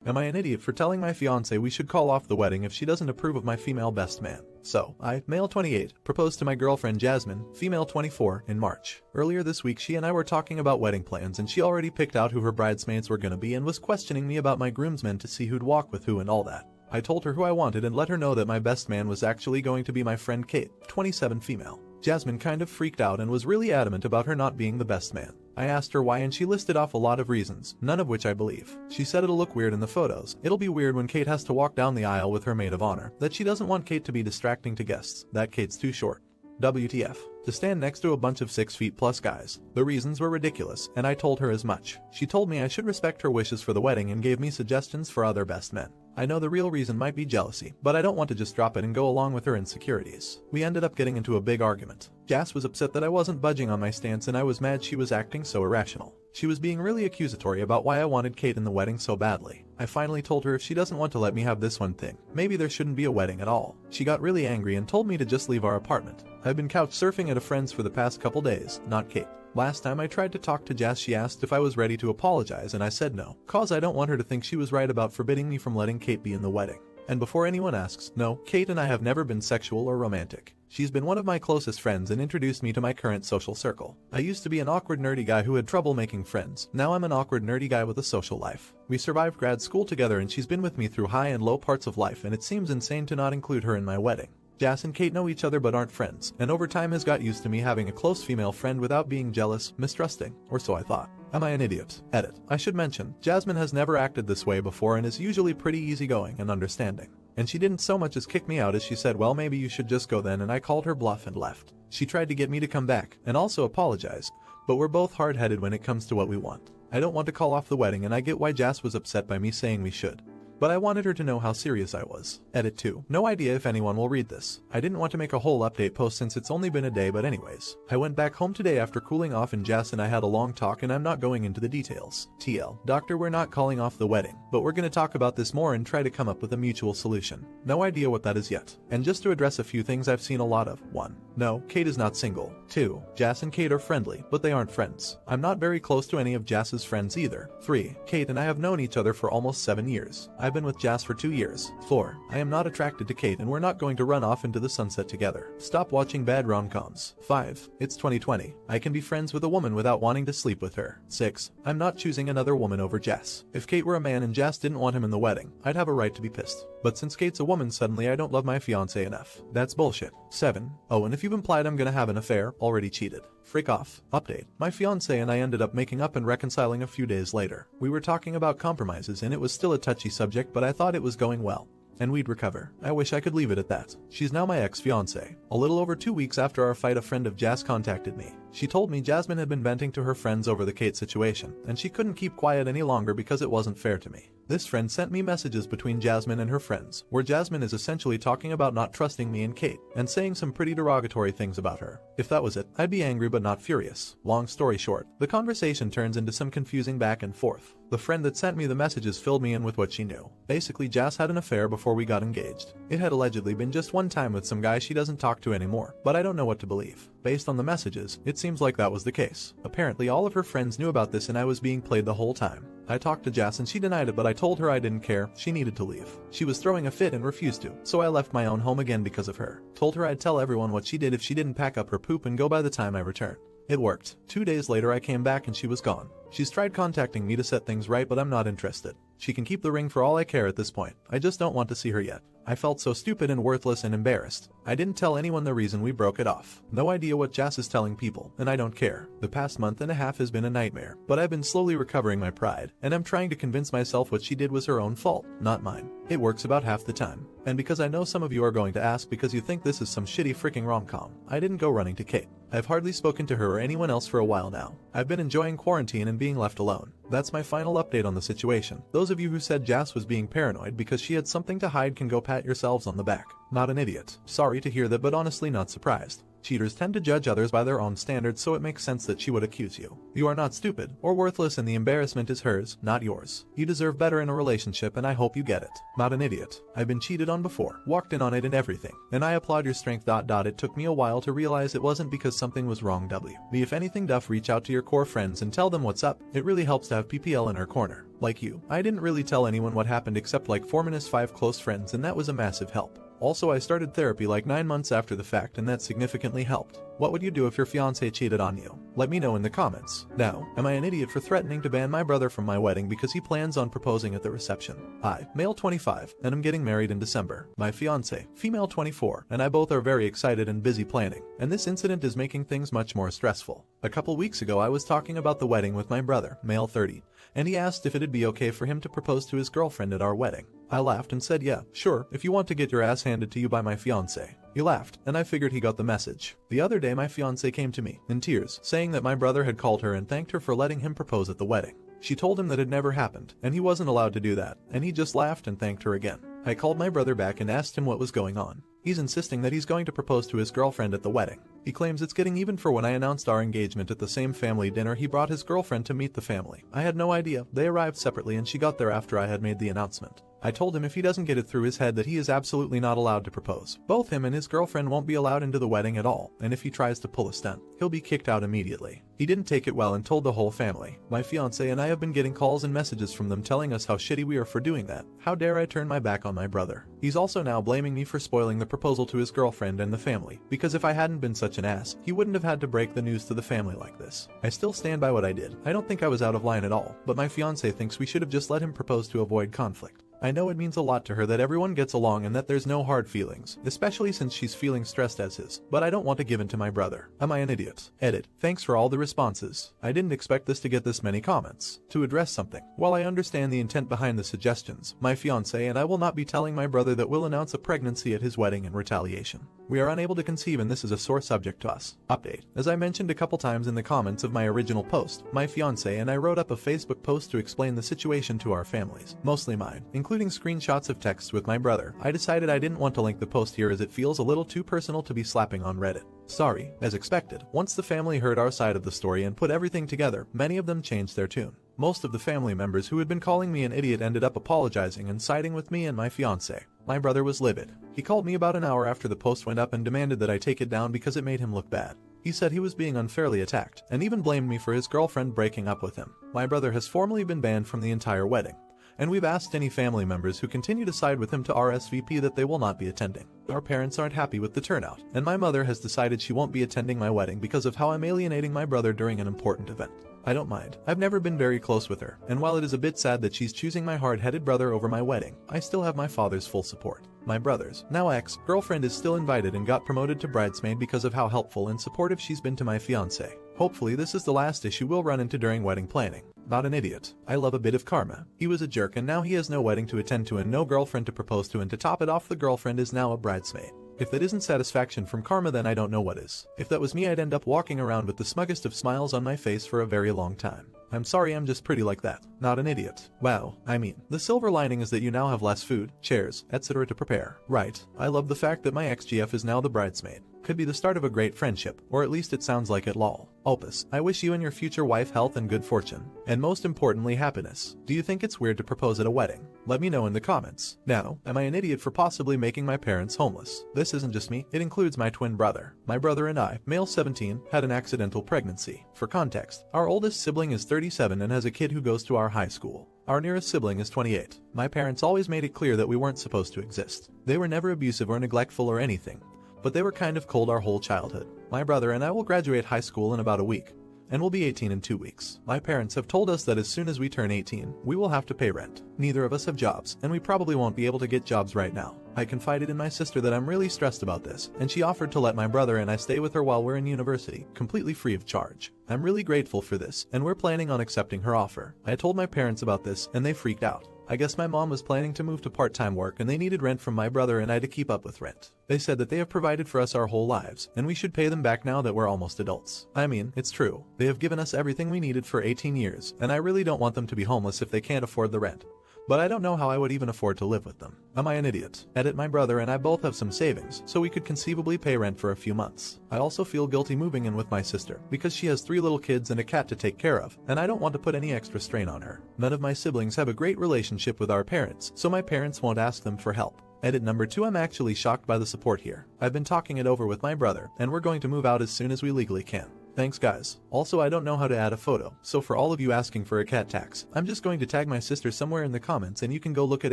Am I an idiot for telling my fiance we should call off the wedding if she doesn't approve of my female best man? So, I, male 28, proposed to my girlfriend Jasmine, female 24, in March. Earlier this week she and I were talking about wedding plans and she already picked out who her bridesmaids were gonna be and was questioning me about my groomsmen to see who'd walk with who and all that. I told her who I wanted and let her know that my best man was actually going to be my friend Kate, 27 female. Jasmine kind of freaked out and was really adamant about her not being the best man. I asked her why and she listed off a lot of reasons, none of which I believe. She said it'll look weird in the photos, it'll be weird when Kate has to walk down the aisle with her maid of honor, that she doesn't want Kate to be distracting to guests, that Kate's too short. WTF. To stand next to a bunch of 6 feet plus guys. The reasons were ridiculous, and I told her as much. She told me I should respect her wishes for the wedding and gave me suggestions for other best men. I know the real reason might be jealousy, but I don't want to just drop it and go along with her insecurities. We ended up getting into a big argument. Jas was upset that I wasn't budging on my stance and I was mad she was acting so irrational. She was being really accusatory about why I wanted Kate in the wedding so badly. I finally told her if she doesn't want to let me have this one thing, maybe there shouldn't be a wedding at all. She got really angry and told me to just leave our apartment. I've been couch surfing at a friend's for the past couple days, not Kate. Last time I tried to talk to Jas she asked if I was ready to apologize and I said no, cause I don't want her to think she was right about forbidding me from letting Kate be in the wedding. And before anyone asks, no, Kate and I have never been sexual or romantic. She's been one of my closest friends and introduced me to my current social circle. I used to be an awkward nerdy guy who had trouble making friends. Now I'm an awkward nerdy guy with a social life. We survived grad school together and she's been with me through high and low parts of life and it seems insane to not include her in my wedding. Jas and Kate know each other but aren't friends, and over time has got used to me having a close female friend without being jealous, mistrusting, or so I thought. Am I an idiot? Edit. I should mention, Jasmine has never acted this way before and is usually pretty easygoing and understanding. And she didn't so much as kick me out as she said, well, maybe you should just go then, and I called her bluff and left. She tried to get me to come back, and also apologize, but we're both hard-headed when it comes to what we want. I don't want to call off the wedding and I get why Jas was upset by me saying we should. But I wanted her to know how serious I was. Edit 2. No idea if anyone will read this. I didn't want to make a whole update post since it's only been a day, but anyways. I went back home today after cooling off and Jas and I had a long talk and I'm not going into the details. TL. Doctor, we're not calling off the wedding, but we're gonna talk about this more and try to come up with a mutual solution. No idea what that is yet. And just to address a few things I've seen a lot of. 1. No, Kate is not single. 2. Jas and Kate are friendly, but they aren't friends. I'm not very close to any of Jas's friends either. 3. Kate and I have known each other for almost 7 years. I've been with Jas for 2 years. 4. I am not attracted to Kate and we're not going to run off into the sunset together. Stop watching bad rom-coms. 5. It's 2020. I can be friends with a woman without wanting to sleep with her. 6. I'm not choosing another woman over Jas. If Kate were a man and Jas didn't want him in the wedding, I'd have a right to be pissed. But since Kate's a woman, suddenly I don't love my fiance enough. That's bullshit. 7. Oh, and if you've implied I'm gonna have an affair, already cheated. Freak off. Update. My fiance and I ended up making up and reconciling a few days later. We were talking about compromises and it was still a touchy subject, but I thought it was going well. And we'd recover. I wish I could leave it at that. She's now my ex-fiance. A little over 2 weeks after our fight, a friend of Jas contacted me. She told me Jasmine had been venting to her friends over the Kate situation, and she couldn't keep quiet any longer because it wasn't fair to me. This friend sent me messages between Jasmine and her friends, where Jasmine is essentially talking about not trusting me and Kate, and saying some pretty derogatory things about her. If that was it, I'd be angry but not furious. Long story short, the conversation turns into some confusing back and forth. The friend that sent me the messages filled me in with what she knew. Basically, Jas had an affair before we got engaged. It had allegedly been just one time with some guy she doesn't talk to anymore, but I don't know what to believe. Based on the messages, it seems like that was the case. Apparently all of her friends knew about this and I was being played the whole time. I talked to Jas and she denied it, but I told her I didn't care, she needed to leave. She was throwing a fit and refused to, so I left my own home again because of her. Told her I'd tell everyone what she did if she didn't pack up her poop and go by the time I returned. It worked. 2 days later I came back and she was gone. She's tried contacting me to set things right, but I'm not interested. She can keep the ring for all I care at this point. I just don't want to see her yet. I felt so stupid and worthless and embarrassed. I didn't tell anyone the reason we broke it off. No idea what Jas is telling people, and I don't care. The past month and a half has been a nightmare, but I've been slowly recovering my pride, and I'm trying to convince myself what she did was her own fault, not mine. It works about half the time. And because I know some of you are going to ask because you think this is some shitty freaking rom-com, I didn't go running to Kate. I've hardly spoken to her or anyone else for a while now. I've been enjoying quarantine and being left alone. That's my final update on the situation. Those of you who said Jas was being paranoid because she had something to hide can go pat yourselves on the back. Not an idiot. Sorry to hear that, but honestly not surprised. Cheaters tend to judge others by their own standards, so it makes sense that she would accuse you. You are not stupid or worthless, and the embarrassment is hers, not yours. You deserve better in a relationship, and I hope you get it. Not an idiot. I've been cheated on before, walked in on it and everything, and I applaud your strength. It took me a while to realize it wasn't because something was wrong. If anything, reach out to your core friends and tell them what's up. It really helps to have PPL in our corner. Like you, I didn't really tell anyone what happened except like 4-5 close friends, and that was a massive help. Also, I started therapy like 9 months after the fact, and that significantly helped. What would you do if your fiancé cheated on you? Let me know in the comments. Now, am I an idiot for threatening to ban my brother from my wedding because he plans on proposing at the reception? I, male 25, and I'm getting married in December. My fiancé, female 24, and I both are very excited and busy planning, and this incident is making things much more stressful. A couple weeks ago, I was talking about the wedding with my brother, male 30, and he asked if it'd be okay for him to propose to his girlfriend at our wedding. I laughed and said, yeah, sure, if you want to get your ass handed to you by my fiancé. He laughed, and I figured he got the message. The other day, my fiancé came to me, in tears, saying that my brother had called her and thanked her for letting him propose at the wedding. She told him that it never happened, and he wasn't allowed to do that, and he just laughed and thanked her again. I called my brother back and asked him what was going on. He's insisting that he's going to propose to his girlfriend at the wedding. He claims it's getting even, for when I announced our engagement at the same family dinner, he brought his girlfriend to meet the family. I had no idea. They arrived separately and she got there after I had made the announcement. I told him if he doesn't get it through his head that he is absolutely not allowed to propose. Both him and his girlfriend won't be allowed into the wedding at all, and if he tries to pull a stunt, he'll be kicked out immediately. He didn't take it well and told the whole family. My fiancé and I have been getting calls and messages from them telling us how shitty we are for doing that. How dare I turn my back on my brother? He's also now blaming me for spoiling the proposal to his girlfriend and the family, because if I hadn't been such an ass, he wouldn't have had to break the news to the family like this. I still stand by what I did. I don't think I was out of line at all, but my fiancé thinks we should have just let him propose to avoid conflict. I know it means a lot to her that everyone gets along and that there's no hard feelings, especially since she's feeling stressed as his, but I don't want to give in to my brother. Am I an idiot? Edit. Thanks for all the responses. I didn't expect this to get this many comments. To address something. While I understand the intent behind the suggestions, my fiancé and I will not be telling my brother that we'll announce a pregnancy at his wedding in retaliation. We are unable to conceive, and this is a sore subject to us. Update. As I mentioned a couple times in the comments of my original post, my fiancé and I wrote up a Facebook post to explain the situation to our families, mostly mine, including screenshots of texts with my brother. I decided I didn't want to link the post here as it feels a little too personal to be slapping on Reddit. Sorry, as expected. Once the family heard our side of the story and put everything together, many of them changed their tune. Most of the family members who had been calling me an idiot ended up apologizing and siding with me and my fiancé. My brother was livid. He called me about an hour after the post went up and demanded that I take it down because it made him look bad. He said he was being unfairly attacked, and even blamed me for his girlfriend breaking up with him. My brother has formally been banned from the entire wedding, and we've asked any family members who continue to side with him to RSVP that they will not be attending. Our parents aren't happy with the turnout, and my mother has decided she won't be attending my wedding because of how I'm alienating my brother during an important event. I don't mind. I've never been very close with her, and while it is a bit sad that she's choosing my hard-headed brother over my wedding, I still have my father's full support. My brother's, now ex-girlfriend, is still invited and got promoted to bridesmaid because of how helpful and supportive she's been to my fiancé. Hopefully this is the last issue we'll run into during wedding planning. Not an idiot. I love a bit of karma. He was a jerk and now he has no wedding to attend to and no girlfriend to propose to, and to top it off, the girlfriend is now a bridesmaid. If that isn't satisfaction from karma, then I don't know what is. If that was me, I'd end up walking around with the smuggest of smiles on my face for a very long time. I'm sorry, I'm just pretty like that. Not an idiot. Wow, I mean, the silver lining is that you now have less food, chairs, etc. to prepare. Right. I love the fact that my ex-GF is now the bridesmaid. Could be the start of a great friendship, or at least it sounds like it, lol. Opus, I wish you and your future wife health and good fortune, and most importantly happiness. Do you think it's weird to propose at a wedding? Let me know in the comments. Now, am I an idiot for possibly making my parents homeless? This isn't just me, it includes my twin brother. My brother and I, male 17, had an accidental pregnancy. For context, our oldest sibling is 37 and has a kid who goes to our high school. Our nearest sibling is 28. My parents always made it clear that we weren't supposed to exist. They were never abusive or neglectful or anything, but they were kind of cold our whole childhood. My brother and I will graduate high school in about a week, and we'll be 18 in 2 weeks. My parents have told us that as soon as we turn 18, we will have to pay rent. Neither of us have jobs, and we probably won't be able to get jobs right now. I confided in my sister that I'm really stressed about this, and she offered to let my brother and I stay with her while we're in university, completely free of charge. I'm really grateful for this, and we're planning on accepting her offer. I told my parents about this, and they freaked out. I guess my mom was planning to move to part-time work and they needed rent from my brother and I to keep up with rent. They said that they have provided for us our whole lives, and we should pay them back now that we're almost adults. I mean, it's true. They have given us everything we needed for 18 years, and I really don't want them to be homeless if they can't afford the rent. but I don't know how I would even afford to live with them. Am I an idiot? Edit. My brother and I both have some savings, so we could conceivably pay rent for a few months. I also feel guilty moving in with my sister, because she has 3 little kids and a cat to take care of, and I don't want to put any extra strain on her. None of my siblings have a great relationship with our parents, so my parents won't ask them for help. Edit number 2. I'm actually shocked by the support here. I've been talking it over with my brother, and we're going to move out as soon as we legally can. Thanks guys. Also, I don't know how to add a photo, so for all of you asking for a cat tax, I'm just going to tag my sister somewhere in the comments and you can go look at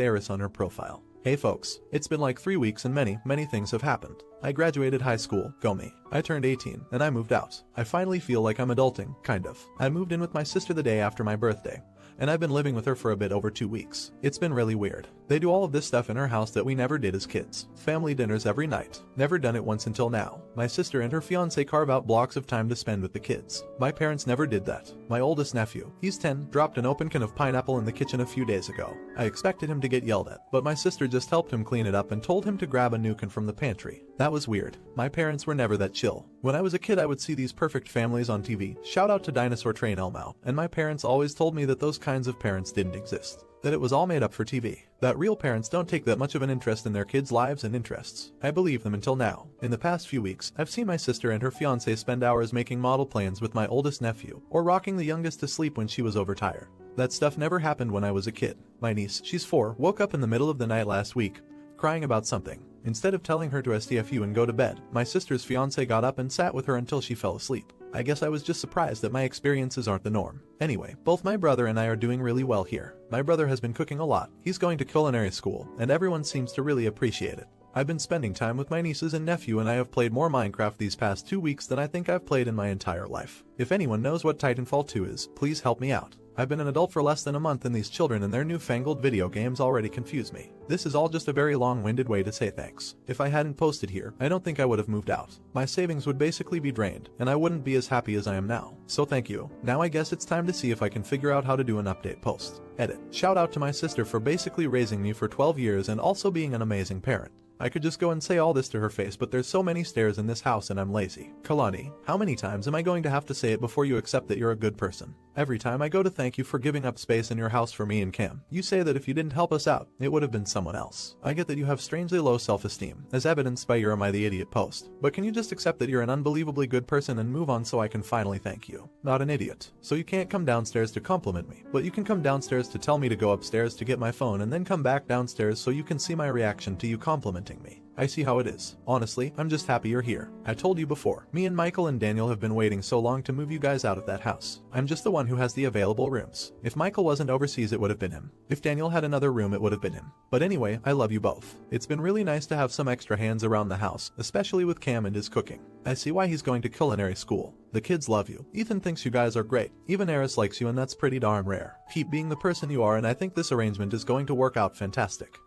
Eris on her profile. Hey folks, it's been like 3 weeks and many things have happened. I graduated high school, go me. I turned 18, and I moved out. I finally feel like I'm adulting, kind of. I moved in with my sister the day after my birthday, and I've been living with her for a bit over 2 weeks. It's been really weird. They do all of this stuff in her house that we never did as kids. Family dinners every night. Never done it once until now. My sister and her fiance carve out blocks of time to spend with the kids. My parents never did that. My oldest nephew, he's 10, dropped an open can of pineapple in the kitchen a few days ago. I expected him to get yelled at, but my sister just helped him clean it up and told him to grab a new can from the pantry. That was weird. My parents were never that chill. When I was a kid, I would see these perfect families on TV. Shout out to Dinosaur Train Elmo. And my parents always told me that those kinds of parents didn't exist. That it was all made up for TV. That real parents don't take that much of an interest in their kids' lives and interests. I believed them until now. In the past few weeks, I've seen my sister and her fiance spend hours making model plans with my oldest nephew, or rocking the youngest to sleep when she was overtired. That stuff never happened when I was a kid. My niece, she's 4, woke up in the middle of the night last week, crying about something. Instead of telling her to STFU and go to bed, my sister's fiance got up and sat with her until she fell asleep. I guess I was just surprised that my experiences aren't the norm. Anyway, both my brother and I are doing really well here. My brother has been cooking a lot. He's going to culinary school, and everyone seems to really appreciate it. I've been spending time with my nieces and nephew, and I have played more Minecraft these past 2 weeks than I think I've played in my entire life. If anyone knows what Titanfall 2 is, please help me out. I've been an adult for less than a month, and these children and their newfangled video games already confuse me. This is all just a very long-winded way to say thanks. If I hadn't posted here, I don't think I would have moved out. My savings would basically be drained, and I wouldn't be as happy as I am now. So thank you. Now I guess it's time to see if I can figure out how to do an update post. Edit. Shout out to my sister for basically raising me for 12 years and also being an amazing parent. I could just go and say all this to her face, but there's so many stairs in this house and I'm lazy. Kalani, how many times am I going to have to say it before you accept that you're a good person? Every time I go to thank you for giving up space in your house for me and Cam, you say that if you didn't help us out, it would have been someone else. I get that you have strangely low self-esteem, as evidenced by your Am I the Idiot post, but can you just accept that you're an unbelievably good person and move on so I can finally thank you? Not an idiot. So you can't come downstairs to compliment me, but you can come downstairs to tell me to go upstairs to get my phone and then come back downstairs so you can see my reaction to you complimenting me. I see how it is. Honestly, I'm just happy you're here. I told you before, me and Michael and Daniel have been waiting so long to move you guys out of that house. I'm just the one who has the available rooms. If Michael wasn't overseas, it would have been him. If Daniel had another room, it would have been him. But anyway, I love you both. It's been really nice to have some extra hands around the house, especially with Cam and his cooking. I see why he's going to culinary school. The kids love you. Ethan thinks you guys are great. Even Eris likes you, and that's pretty darn rare. Keep being the person you are, and I think this arrangement is going to work out fantastic.